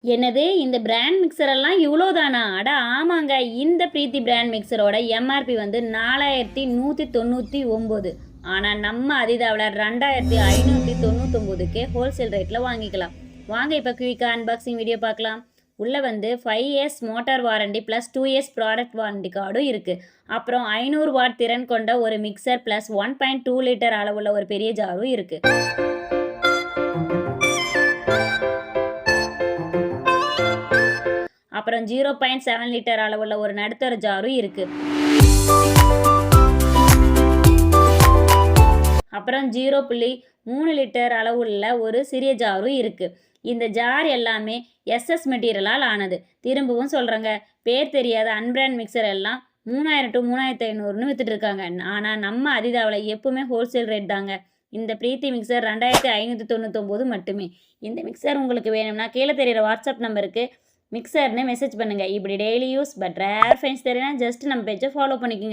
என்னது இந்த brand mixer எல்லாம் இவ்வளோ தானா? அட ஆமாங்க. இந்த பிரீத்தி பிராண்ட் மிக்சரோட எம்ஆர்பி வந்து 4199. ஆனா நம்ம அதிதாவில் 2599க்கே ஹோல்சேல் ரேட்டில் வாங்கிக்கலாம். வாங்க இப்போ குயிக்காக அன்பாக்சிங் வீடியோ பார்க்கலாம். உள்ளே வந்து 5 years motor warranty plus 2 years product warranty கார்டும் இருக்குது. அப்புறம் 500 வாட் திறன் கொண்ட ஒரு மிக்சர் ப்ளஸ் 1.2 லிட்டர் அளவுள்ள ஒரு பெரிய ஜாரும் இருக்குது. அப்புறம் 0.7 லிட்டர் அளவுள்ள ஒரு நடுத்தர ஜாரும் இருக்கு. அப்புறம் 0.3 லிட்டர் அளவுள்ள ஒரு சிறிய ஜாரும் இருக்கு. இந்த ஜார் எல்லாமே எஸ்எஸ் மெட்டீரியலால் ஆனது. திரும்பவும் சொல்கிறேங்க, பேர் தெரியாத அன்பிராண்ட் மிக்சர் எல்லாம் 3000 to 3500ன்னு வித்துட்டு இருக்காங்க. ஆனால் நம்ம அதிதாவில் எப்பவுமே ஹோல்சேல் ரேட் தாங்க. இந்த பிரீத்தி மிக்சர் 2599 மட்டுமே. இந்த மிக்சர் உங்களுக்கு வேணும்னா கீழே தெரிகிற வாட்ஸ்அப் நம்பருக்கு மிக்சர்னு மெசேஜ் பண்ணுங்கள். இப்படி daily use but rare fines தெரியுன்னா ஜஸ்ட் நம்ம பேஜை ஃபாலோ பண்ணிக்கோங்க.